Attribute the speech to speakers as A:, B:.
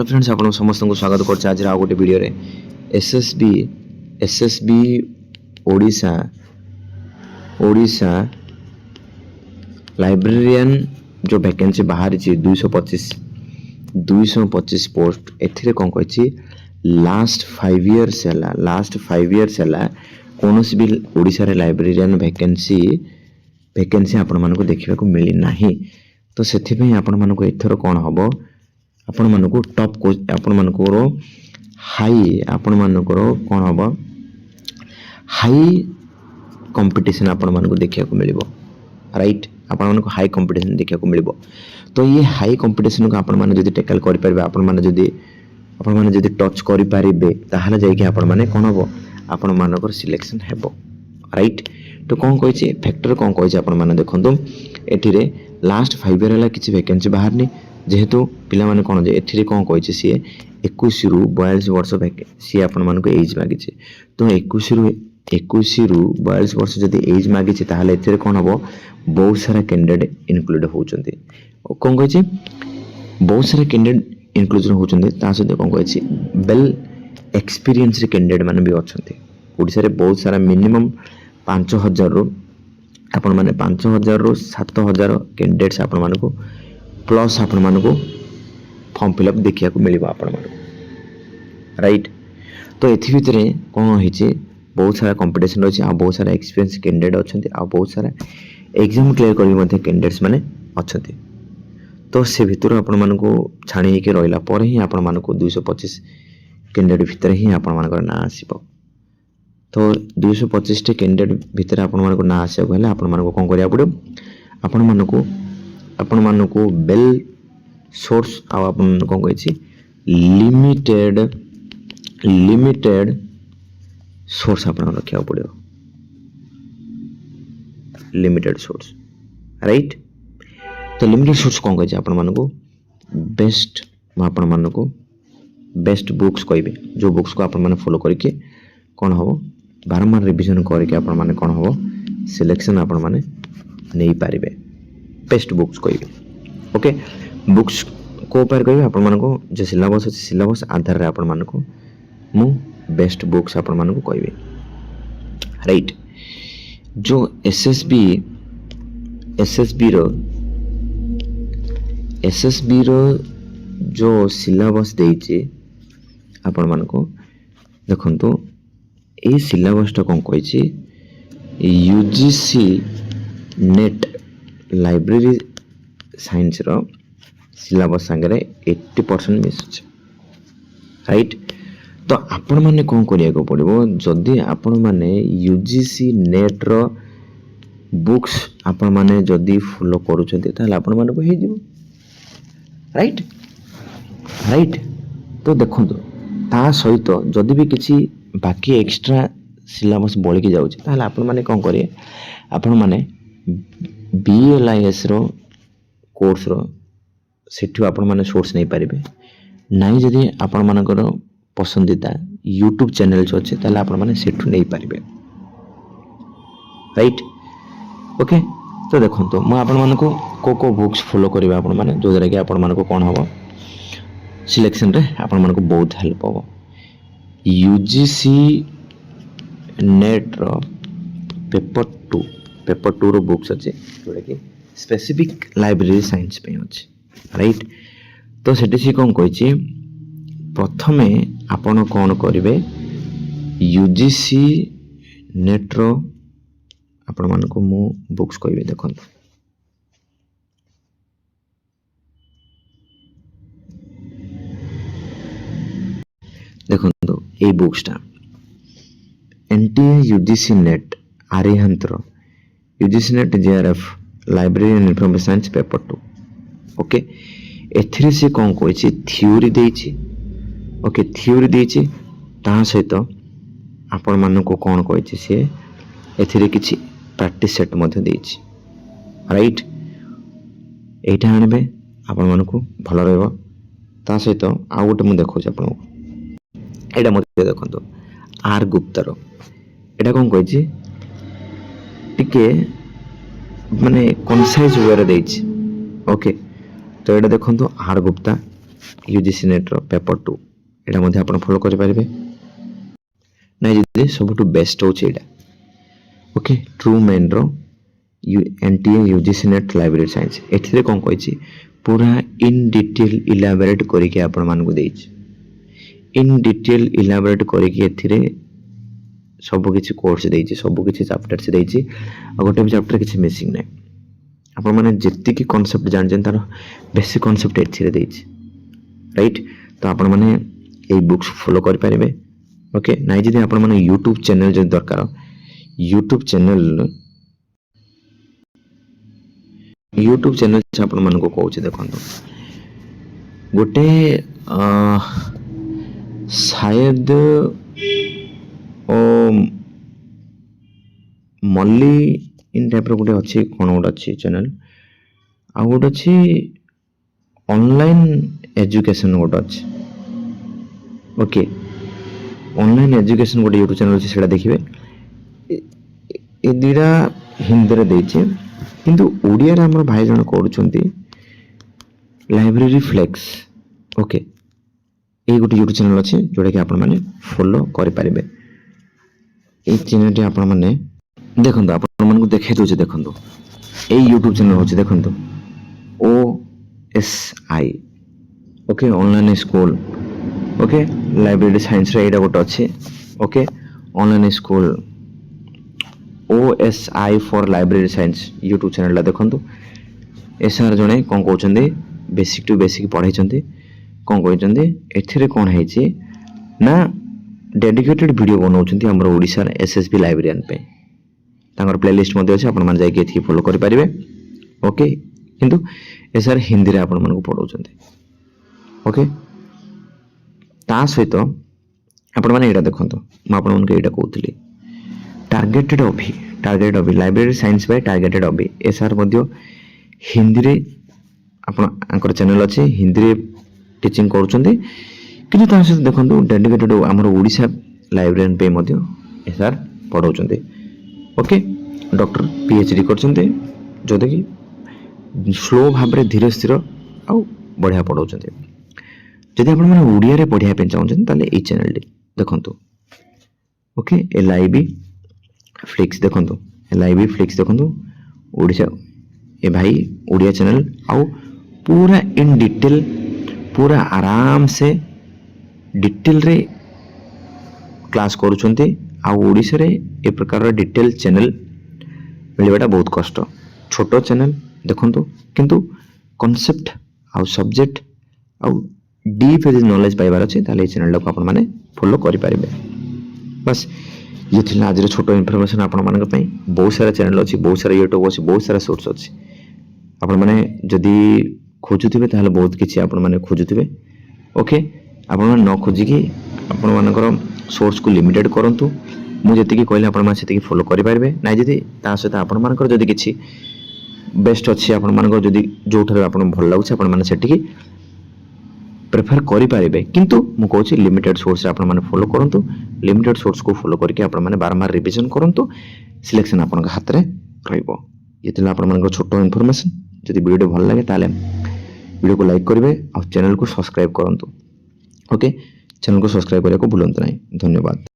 A: Friends आप समस्त को स्वागत कर आज आ गोटे video SSB Odisha Odisha librarian जो वैकेंसी बाहर 225 पोस्ट एथिरे कौन कही लास्ट 5 इयर्स है कौन भी ओडिशा रे लाइब्रेरियन वैकेंसी आपण मानको देखिबा को मिली नाही। तो सेथि पई आपण मानको एथरो कौन हबो आपण मानको टॉप आपण मानकर हाई आपण मानकर कौन हम हाई कंपटीशन आपण मानको देखिया को मिलिबो राइट आपण मानको हाई कंपटीशन देखिया को मिलिबो। तो ये हाई कंपटीशन को आपण माने जदी टैकल करि परबे आपण माने जदी टच करि परिबे ताहाले जाय कि आपण माने कोन हबो आपण मानकर सिलेक्शन हेबो राइट। तो कौन कहिछि फैक्टर कौन कहिछि आपण माने देखंतु एथिरे लास्ट 5 इयर हला किछि वैकेंसी बाहर नि जेहेतु पिला माने कोन जे एथिरे कौन कहिछि सी 21 रु 42 वर्ष सी आपण मानको एज मागिछि। तो 21 रु 42 वर्ष जदी एज मागिछि ताहाले एथिरे कोन हबो बहुत सारा कैंडिडेट इनक्लूड होउचंती कौन कहिछि बहुत सारा कैंडिडेट इनक्लूजन होउचंती ता सहित कौन कहिछि वेल एक्सपीरियंस रे कैंडिडेट माने भी अछंती ओडिसा रे बहुत सारा मिनिमम 5000 रु आपण माने 5000 रु 7000 कैंडिडेट्स आपण मानको प्लस आपण मानको फॉर्म फिलअप देखिया को मिलिबा आपण मानको राइट। तो एथि भितरे कोन हिचे बहुत सारा कंपटीशन अछि आ बहुत सारा एक्सपीरियंस कैंडिडेट अछंती आ बहुत सारा एग्जाम क्लियर करी मध्ये कैंडिडेट्स माने अछंती। तो से भितर आपण मानको छाणी के रहिला पर ही आपण मानको 225 कैंडिडेट भितर ही आपण मानको ना आसीबो। तो 225 टे कैंडिडेट भितर आपण मानको ना आसे कहले आपण मानको कोन करिया पड़ो आपण मानको बेल सोर्स आ आपण कोन कहै छी लिमिटेड सोर्स आपण रखिया पड़ो लिमिटेड सोर्स राइट। तो लिमिटेड सोर्स कौन कहे आपण मानको बेस्ट आपण मानको बेस्ट बुक्स कहबे जो बुक्स को आपण माने फॉलो करके कौन हो बारंबार रिवीजन करके आपण माने कौन हो सिलेक्शन आपण माने नहीं पारिबे बेस्ट बुक्स कहबे ओके। बुक्स को पर कहबे आपण मानको जे सिलेबस अछि सिलेबस आधार रे आपण मानको मु बेस्ट बुक्स आपण मानको कहबे राइट। जो एसएसबी रो जो सिलेबस देइचे आपण मानको देखंतु ए सिलेबस टा कोन कहिछि यूजीसी नेट लाइब्रेरी साइंस रो सिलेबस संगे 80% मिसछ राइट। तो आपण माने कोन करिया को पड़िबो जदी आपण माने यूजीसी नेट रो बुक्स आपण माने जदी फॉलो करूछथि ताले आपण माने को हे जिवो राइट। तो देखंतु ता सहित जदी भी किछि बाकी एक्स्ट्रा सिलेबस बोल के जाउछ ताले आपण माने कोन करिए आपण माने बीएलआईएस रो कोर्स रो सेठु आपण माने सोर्स नहीं पारिबे नाही जदी आपण मानकर पसंदीदा यूट्यूब चैनल जो अच्छे ताले आपण माने सेठु नहीं पारिबे राइट ओके। तो देखंतु म आपण मानको को बुक्स फॉलो करिबा आपण माने जो जरा कि आपण मानको कोन हबो सिलेक्शन रे आपण मानको बहुत हेल्प हबो। यूजीसी नेट रो पेपर 2 रो बुक्स अच्छे जोड़ा कि स्पेसिफिक लाइब्रेरी साइंस पे अच्छे राइट। तो सेठी सी कोन कहिछि प्रथमे आपण कोन करिवे यूजीसी नेट रो आपण मानको मु बुक्स कहबे देखंतु देखंतु ए बुक्सटा NTA UGC NET Arihant UGC NET JRF library and information science paper 2 okay. एथिरे से कोन कहिछि थ्योरी देछि ओके थ्योरी देछि ता सहित आपण मानको कोन कहिछि से एथिरे किछि प्रैक्टिस सेट मध्ये देछि राइट। एटा आनबे आपण मानको भलो रहबो ता सहित आ गोटे मु देखौ छी आपण एटा मध्ये देखंतु आर गुप्ता रो एटा कोन कहिछि टिके माने कंसाइज वे रे देछि ओके। तो एटा देखंतु आर गुप्ता यूजीसी नेट रो पेपर 2 एटा मध्ये आपण फॉलो करि परिबे नै जदि सबटु बेस्ट होचे एटा ओके ट्रू मेन रो NTA UGC NET library science एथिरे कोन कहछि पूरा इन डिटेल इलाबोरेट करिके आपण मान को देछि इन डिटेल इलाबोरेट करिके एथिरे सब किछि कोर्स देछि सब किछि चैप्टर से देछि आ गोटे चैप्टर किछि मिसिंग नै आपण माने जेति की कांसेप्ट जान जन तार बेसिक कांसेप्ट एथिरे देछि राइट तो आपण माने ए बुक्स फॉलो कर पारिबे ओके नै जदि आपण माने YouTube चैनल जे दरकार YouTube चैनल से आपण मान को कहूँ देखो गोटे शायद मल्ली इन टाइप रो गोटे अच्छी कौन गोटे अच्छी चैनल आ गोटे अच्छी ऑनलाइन एजुकेशन गोटे अच्छी ओके ऑनलाइन एजुकेशन गोटे यूट्यूब चैनल अच्छी सेटा देखिए ए दुईटा हिंदी रे देछि किंतु ओडिया रे हमर भाई जन करूछंती लाइब्रेरी फ्लेक्स ओके ए गोटे यूट्यूब चैनल अछि जोडा कि आपण माने फॉलो करि परिबे ए चैनल टे आपण माने देखंतु आपण मन को देखे दोछ देखंतु ए यूट्यूब चैनल होछि देखंतु OSI okay online school okay library science रे एटा गोटे अछि okay online school OSI for library science YouTube channel ला देखंतु एसआर जणे कोन कहउछन्ती बेसिक टू बेसिक पढाइछन्ती कोन कहउछन्ती एथिरे कोन हैछि ना डेडिकेटेड वीडियो बनाउछन्ती हमर ओडिसा एसएसबी लाइब्रेरियन पे तांगर प्लेलिस्ट मध्ये अछि आपण मान जाय के एथि फॉलो करि परिबे ओके किंतु एसआर हिंदी रे आपण मान को पढाउछन्ती ओके ता सहित आपण मान एटा देखंतु म आपण मान के एटा कहउतली टार्गेटेड ऑबी लाइब्रेरी साइंस बाय टार्गेटेड ऑबी एसआर मध्ये हिंदी रे आपण आंकर चैनल अछि हिंदी रे टीचिंग करूछन्ती किंतु ता से देखंतु डेडिकेटेड हमर ओडिसा लाइब्रेरियन पे मध्ये एसआर पढाउछन्ती ओके डॉक्टर पीएचडी करछन्ती जोदे कि स्लो भाव रे धीरे स्थिर आ बढ़िया पढाउछन्ती जदि आपण माने ओडिया रे पढिया पे चाहछन ताले ए चैनल देखंतु ओके एलआईबी फ्लिक्स देखंतु एलआईबी फ्लिक्स देखंतु ओडिसा ए भाई ओडिया चैनल आउ पूरा इन डिटेल पूरा आराम से डिटेल रे क्लास करूछन्ती आ ओडिसा रे ए प्रकार डिटेल चैनल मिलबाटा बहुत कष्ट छोटो चैनल देखंतु किंतु कांसेप्ट आ सब्जेक्ट आ डीप नॉलेज पाइबार अछि ताले चैनल को आपण माने फॉलो करि पारिबे बस ये थिला आज छोट इनफॉरमेशन आपण मानक पई बहुत सारा चैनल अछि बहुत सारा यूट्यूब अछि बहुत सारा सोर्स अछि आपण माने जदी खोजुथिबे ताले बहुत किछि आपण माने खोजुथिबे ओके आपण माने न खोजि कि आपण मानकर सोर्स को लिमिटेड करंतु मु जति कि कहले आपण माने सेति कि फॉलो करि पारबे नै जदी ता सहित आपण मानकर जदी किछि बेस्ट अछि आपण मानकर जदी जोठरे आपण भल लागुछ आपण माने सेति कि प्रेफर करि पारिबे किंतु मु कहछि लिमिटेड सोर्स आपण माने फॉलो करंतु लिमिटेड सोर्स को फॉलो करके आपण माने बारंबार रिवीजन करंतु सिलेक्शन आपण हाथ रे रहइबो येतिला आपण मानकर छोटो इन्फॉर्मेशन जदी वीडियो भल लागे ताले वीडियो को लाइक करिवे और चैनल को सब्सक्राइब करंतु ओके चैनल को सब्सक्राइब करने को भूलंतु नहीं धन्यवाद।